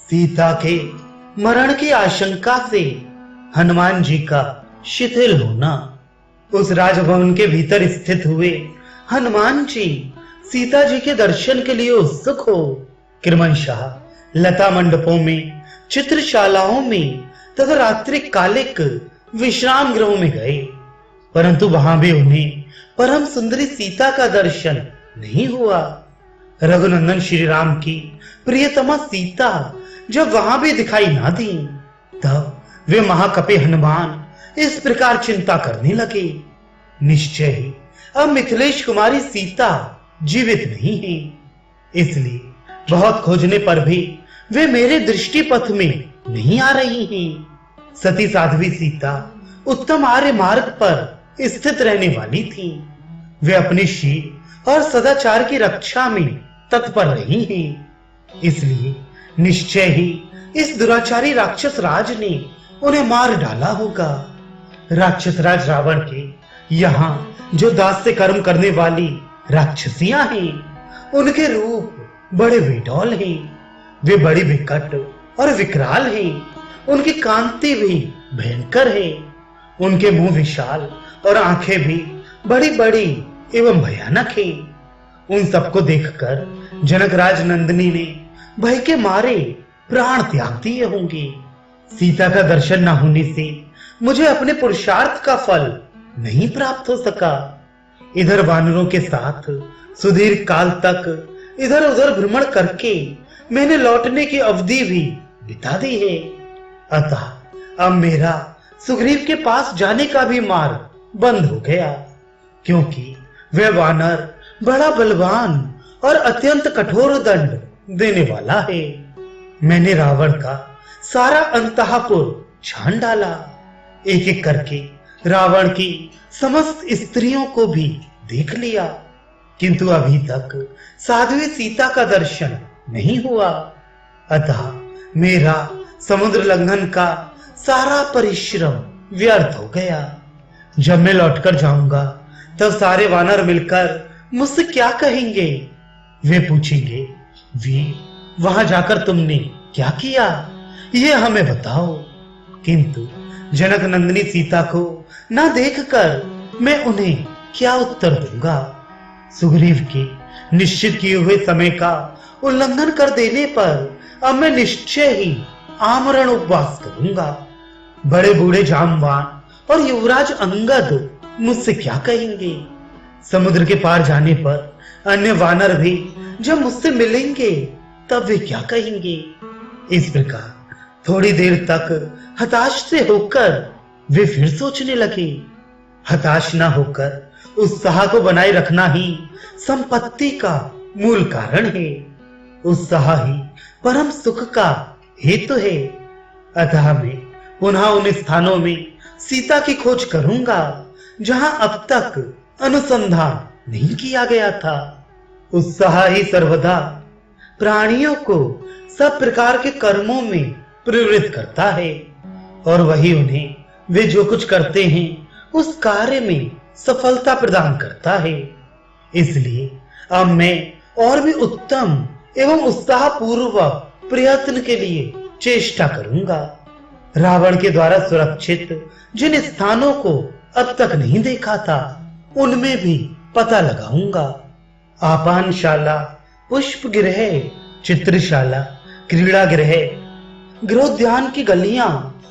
सीता के मरण की आशंका से हनुमान जी का शिथिल होना। उस राजभवन के भीतर स्थित हुए हनुमान जी सीता जी के दर्शन के लिए उत्सुक हो क्रमशः लता मंडपों में, चित्रशालाओं में तथा रात्रि कालिक विश्राम गृहों में गए, परंतु वहां भी उन्हें परम सुंदरी सीता का दर्शन नहीं हुआ। रघुनंदन श्री राम की प्रियतमा सीता जब वहां भी दिखाई ना दी, तब वे महाकपि हनुमान इस प्रकार चिंता करने लगे, निश्चय ही अब मिथिलेश कुमारी सीता जीवित नहीं है, इसलिए बहुत खोजने पर भी वे मेरे दृष्टि पथ में नहीं आ रही हैं। सती साध्वी सीता उत्तम आर्य मार्ग पर स्थित रहने वाली थी। वे अपने शील और सदाचार की रक्षा में तत्पर रही हैं, इसलिए निश्चय ही इस दुराचारी राक्षस राज ने उन्हें मार डाला होगा। राक्षस राज रावण के यहाँ जो दास्य कर्म करने वाली राक्षसियां हैं, उनके रूप बड़े बेडौल हैं। वे बड़ी विकट और विकराल हैं, उनकी कांति भी भयंकर है। उनके मुंह विशाल और आंखें भी बड़ी बड़ी एवं भयानक है। उन सबको देखकर जनक राज नंदिनी ने भय के मारे प्राण त्याग दिए होंगे। सीता का दर्शन न होने से मुझे अपने पुरुषार्थ का फल नहीं प्राप्त हो सका। इधर वानरों के साथ सुदीर्घ काल तक इधर उधर भ्रमण करके मैंने लौटने की अवधि भी बिता दी है। अतः अब मेरा सुग्रीव के पास जाने का भी मार्ग बंद हो गया, क्योंकि वह वानर बड़ा बलवान और अत्यंत कठोर दंड देने वाला है। मैंने रावण का सारा अंतःपुर छान डाला, एक एक करके रावण की समस्त स्त्रियों को भी देख लिया, किंतु अभी तक साध्वी सीता का दर्शन नहीं हुआ। अतः मेरा समुद्र लंघन का सारा परिश्रम व्यर्थ हो गया। जब मैं लौटकर जाऊंगा तब सारे वानर मिलकर मुझसे क्या कहेंगे? वे पूछेंगे, वीर वहां जाकर तुमने क्या किया, ये हमें बताओ। किंतु जनक नंदिनी सीता को ना देखकर मैं उन्हें क्या उत्तर दूंगा? सुग्रीव के निश्चित किए हुए समय का उल्लंघन कर देने पर अब मैं निश्चय ही आमरण उपवास करूंगा। बड़े बूढ़े जामवान और युवराज अंगद मुझसे क्या कहेंगे? समुद्र के पार जाने पर अन्य वानर भी जब मुझसे मिलेंगे तब वे क्या कहेंगे? इस प्रकार थोड़ी देर तक हताश से होकर वे फिर सोचने लगे। हताश ना होकर उत्साह को बनाए रखना ही संपत्ति का मूल कारण है। उत्साह ही परम सुख का हेतु है। अतः मैं पुनः उन स्थानों में सीता की खोज करूंगा जहां अब तक अनुसंधान नहीं किया गया था। उत्साह ही सर्वदा प्राणियों को सब प्रकार के कर्मों में प्रवृत्त करता है, और वही उन्हें वे जो कुछ करते हैं उस कार्य में सफलता प्रदान करता है। इसलिए अब मैं और भी उत्तम एवं उत्साह पूर्वक प्रयत्न के लिए चेष्टा करूंगा। रावण के द्वारा सुरक्षित जिन स्थानों को अब तक नहीं देखा था, उनमें भी पता लगाऊंगा। आपानशाला, पुष्प गृह, चित्रशाला, क्रीड़ा गृह, गृहोद्यान की गलियां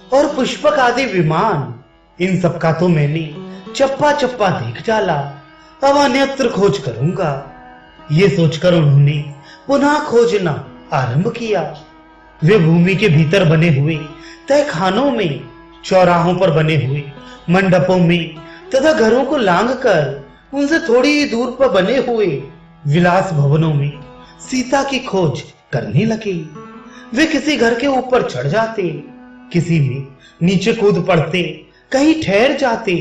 और पुष्पक आदि विमान, इन सब का तो मैंने चप्पा चप्पा देख डाला। अब अन्यत्र खोज करूंगा। ये सोचकर उन्होंने पुनः खोजना आरंभ किया। वे भूमि के भीतर बने हुए तय खानों में, चौराहों पर बने हुए मंडपों में तथा घरों को लांघकर उनसे थोड़ी ही दूर पर बने हुए विलास भवनों में सीता की खोज करने लगे। वे किसी घर के ऊपर चढ़ जाते, किसी में नीचे कूद पड़ते, कहीं ठहर जाते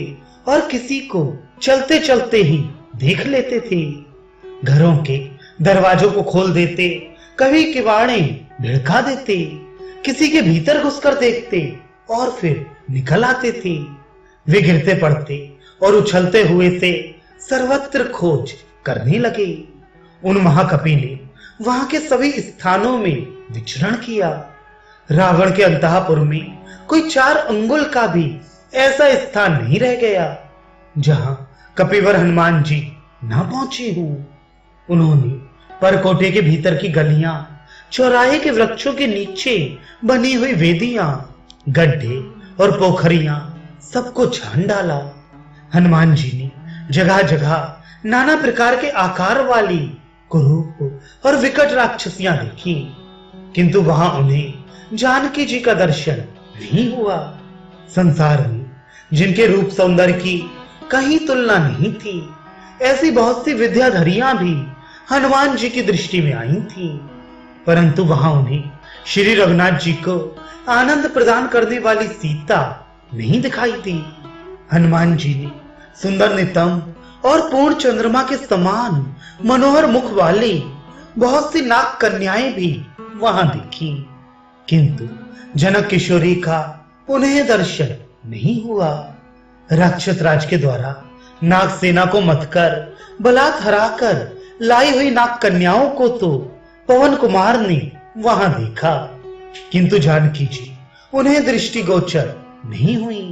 और किसी को चलते चलते ही देख लेते थे। घरों के दरवाजों को खोल देते, कभी किवाड़े भिड़का देते, किसी के भीतर घुसकर देखते और फिर निकल आते थे। वे गिरते पड़ते और उछलते हुए से सर्वत्र खोज करने लगे। उन महाकपि ने वहां के सभी स्थानों में विचरण किया, रावण के अंतःपुर में कोई 4 अंगुल का भी ऐसा स्थान नहीं रह गया जहां कपिवर हनुमान जी ना पहुंचे हों। उन्होंने परकोटे के भीतर की गलियां, चौराहे के वृक्षों के नीचे बनी हुई वेदियां, गड्ढे और पोखरियां सबको छान डाला। हनुमान जी ने जगह जगह नाना प्रकार के आकार वाली कुरूप और विकट राक्षसियां देखी, किंतु वहां उन्हें जानकी जी का दर्शन नहीं हुआ। संसार में जिनके रूप सौंदर्य की कहीं तुलना नहीं थी, ऐसी बहुत सी विद्याधरियां भी हनुमान जी की दृष्टि में आई थीं, परंतु वहां उन्हें श्री रघुनाथ जी को आनंद प्रदान करने वाली सीता नहीं दिखाई दी। हनुमान जी ने सुंदर नितंब और पूर्ण चंद्रमा के समान मनोहर मुख वाली बहुत सी नाग कन्याएं भी वहां देखी, किंतु जनक किशोरी का उन्हें दर्शन नहीं हुआ। राक्षस राज के द्वारा नाग सेना को मत कर बलात् हराकर लाई हुई नाग कन्याओं को तो पवन कुमार ने वहां देखा, किंतु जानकी जी उन्हें दृष्टिगोचर नहीं हुई।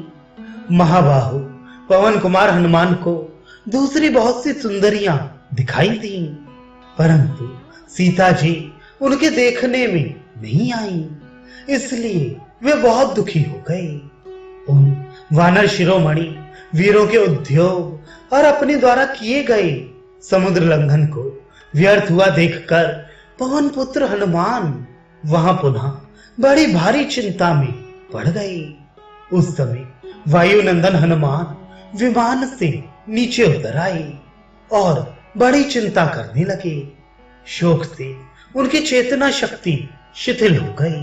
महाबाहु पवन कुमार हनुमान को दूसरी बहुत सी सुंदरियां दिखाई दी, परंतु सीता जी उनके देखने में नहीं आई, इसलिए वे बहुत दुखी हो गए। उन वानर शिरोमणि वीरों के उद्योग और अपने द्वारा किए गए समुद्र लंघन को व्यर्थ हुआ देखकर पवन पुत्र हनुमान वहां पुनः बड़ी भारी चिंता में पड़ गए। उस समय वायुनंदन हनुमान विमान से नीचे उतर आए और बड़ी चिंता करने लगे। शोक से उनकी चेतना शक्ति शिथिल हो गई।